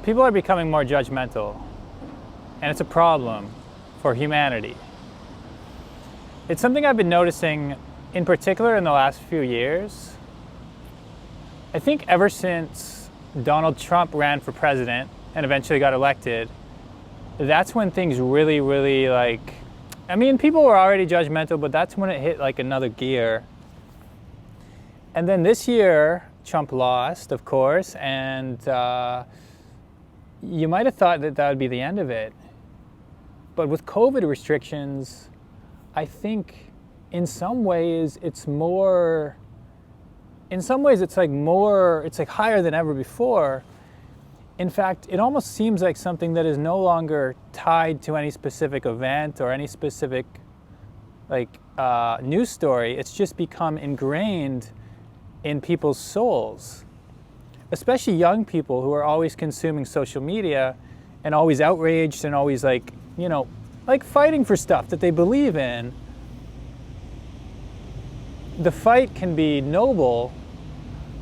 People are becoming more judgmental, and it's a problem for humanity. It's something I've been noticing in particular in the last few years. I think ever since Donald Trump ran for president and eventually got elected, that's when things really like, I mean, people were already judgmental, but that's when it hit like another gear. And then this year, Trump lost, of course, and you might have thought that that would be the end of it. But with COVID restrictions, I think in some ways it's more, in some ways it's like more, it's like higher than ever before. In fact, it almost seems like something that is no longer tied to any specific event or any specific like news story. It's just become ingrained in people's souls, especially young people who are always consuming social media and always outraged and always like, you know, like fighting for stuff that they believe in. The fight can be noble,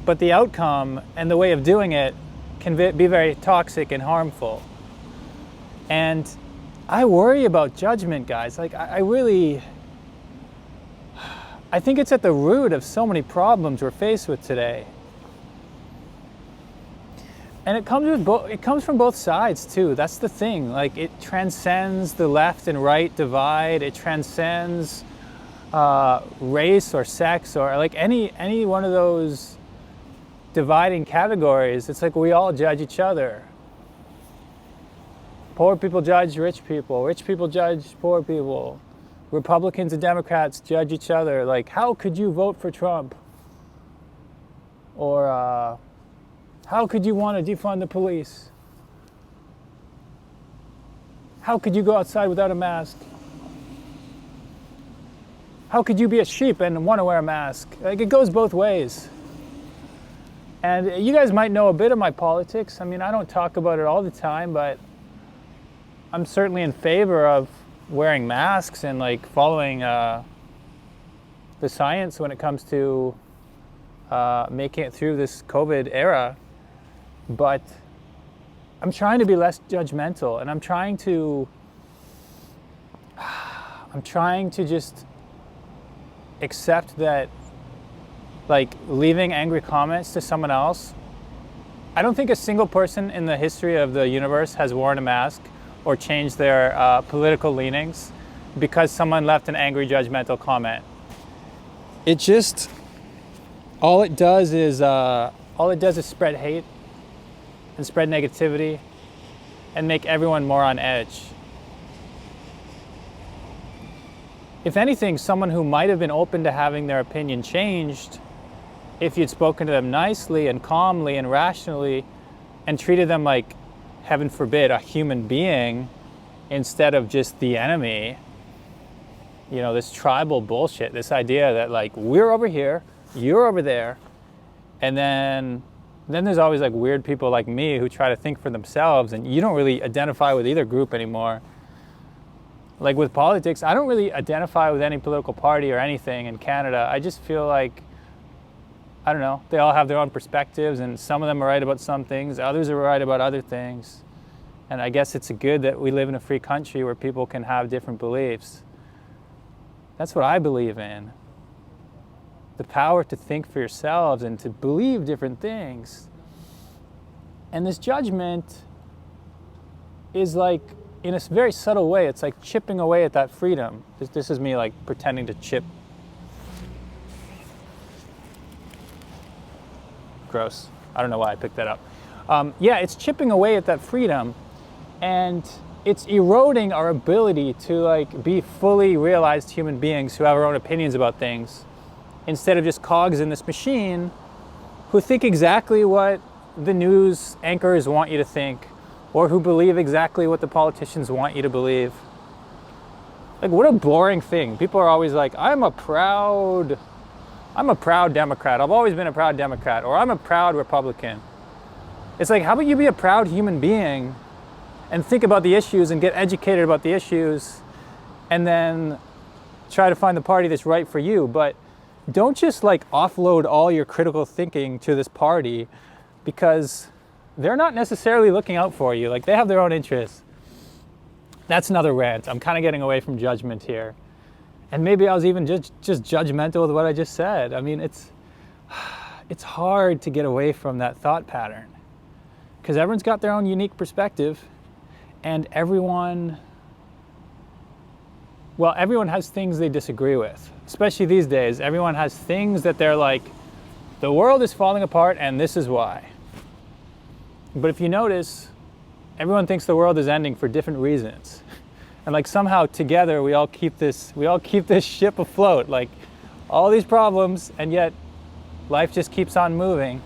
but the outcome and the way of doing it can be very toxic and harmful. And I worry about judgment, guys. Like I think it's at the root of so many problems we're faced with today. And it comes from both sides too. That's the thing. Like it transcends the left and right divide. It transcends race or sex or like any one of those dividing categories. It's like we all judge each other. Poor people judge rich people. Rich people judge poor people. Republicans and Democrats judge each other. Like, how could you vote for Trump? Or how could you want to defund the police? How could you go outside without a mask? How could you be a sheep and want to wear a mask? Like, it goes both ways. And you guys might know a bit of my politics. I mean, I don't talk about it all the time, but I'm certainly in favor of wearing masks and like following the science when it comes to making it through this COVID era. But I'm trying to be less judgmental, and I'm trying to just accept that, like, leaving angry comments to someone else. I don't think a single person in the history of the universe has worn a mask or changed their political leanings because someone left an angry, judgmental comment. It just, all it does is spread hate and spread negativity and make everyone more on edge. If anything, someone who might have been open to having their opinion changed, if you'd spoken to them nicely and calmly and rationally and treated them like, heaven forbid, a human being instead of just the enemy, you know, this tribal bullshit, this idea that like, we're over here, you're over there, and then there's always like weird people like me who try to think for themselves, and you don't really identify with either group anymore. Like with politics, I don't really identify with any political party or anything in Canada. I just feel like, I don't know, they all have their own perspectives, and some of them are right about some things, others are right about other things. And I guess it's good that we live in a free country where people can have different beliefs. That's what I believe in. The power to think for yourselves and to believe different things. And this judgment is like, in a very subtle way, it's like chipping away at that freedom. This is me like pretending to chip. Gross. I don't know why I picked that up. Yeah, it's chipping away at that freedom, and it's eroding our ability to like be fully realized human beings who have our own opinions about things, instead of just cogs in this machine who think exactly what the news anchors want you to think, or who believe exactly what the politicians want you to believe. Like, what a boring thing. People are always like, I'm a proud Democrat. I've always been a proud Democrat. Or I'm a proud Republican. It's like, how about you be a proud human being and think about the issues and get educated about the issues and then try to find the party that's right for you. But don't just like offload all your critical thinking to this party, because they're not necessarily looking out for you. Like, they have their own interests. That's another rant. I'm kind of getting away from judgment here. And maybe I was even just judgmental with what I just said. I mean, it's hard to get away from that thought pattern because everyone's got their own unique perspective, and everyone has things they disagree with. Especially these days, everyone has things that they're like, the world is falling apart and this is why. But if you notice, everyone thinks the world is ending for different reasons. And like somehow together we all keep this ship afloat, like all these problems, and yet life just keeps on moving.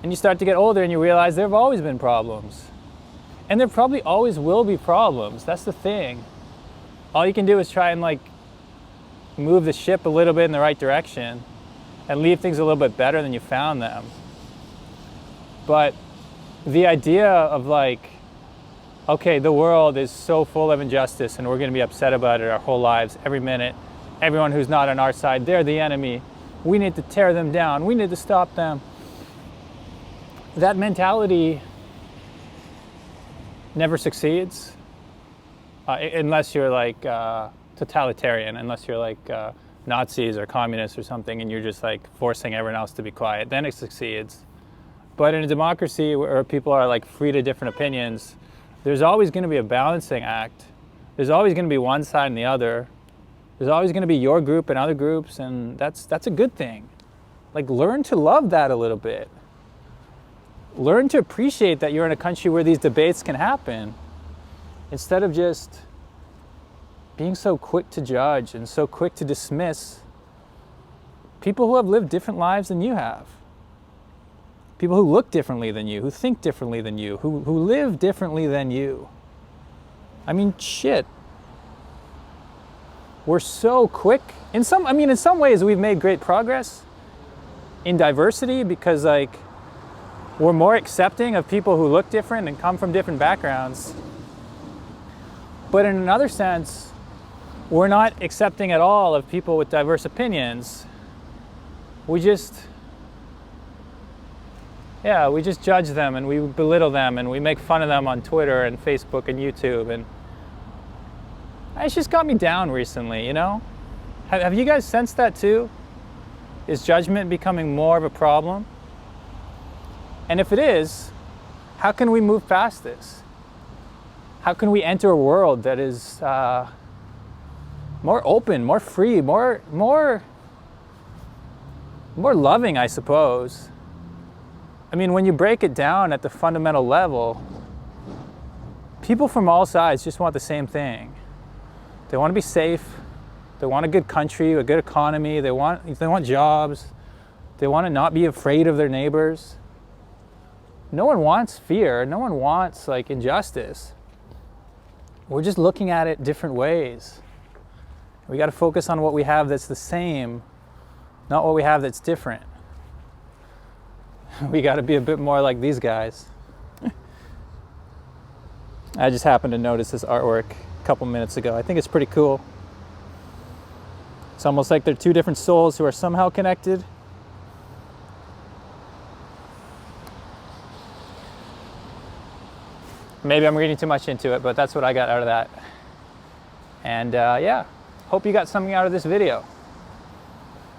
And you start to get older and you realize there have always been problems. And there probably always will be problems. That's the thing. All you can do is try and like move the ship a little bit in the right direction and leave things a little bit better than you found them. But the idea of like, okay, the world is so full of injustice and we're going to be upset about it our whole lives, every minute. Everyone who's not on our side, they're the enemy. We need to tear them down. We need to stop them. That mentality never succeeds unless you're like totalitarian, unless you're like Nazis or communists or something and you're just like forcing everyone else to be quiet. Then it succeeds. But in a democracy where people are like free to different opinions, there's always going to be a balancing act. There's always going to be one side and the other. There's always going to be your group and other groups, and that's a good thing. Like, learn to love that a little bit. Learn to appreciate that you're in a country where these debates can happen, instead of just being so quick to judge and so quick to dismiss people who have lived different lives than you have. People who look differently than you, who think differently than you, who live differently than you. I mean, shit. We're so quick. In some ways we've made great progress in diversity because like we're more accepting of people who look different and come from different backgrounds. But in another sense, we're not accepting at all of people with diverse opinions. We just judge them and we belittle them and we make fun of them on Twitter and Facebook and YouTube, and it's just got me down recently, you know? Have you guys sensed that too? Is judgment becoming more of a problem? And if it is, how can we move past this? How can we enter a world that is more open, more free, more loving, I suppose? I mean, when you break it down at the fundamental level, people from all sides just want the same thing. They want to be safe. They want a good country, a good economy. They want jobs. They want to not be afraid of their neighbors. No one wants fear. No one wants like injustice. We're just looking at it different ways. We got to focus on what we have that's the same, not what we have that's different. We got to be a bit more like these guys. I just happened to notice this artwork a couple minutes ago. I think it's pretty cool. It's almost like they're two different souls who are somehow connected. Maybe I'm reading too much into it, but that's what I got out of that. And yeah, hope you got something out of this video.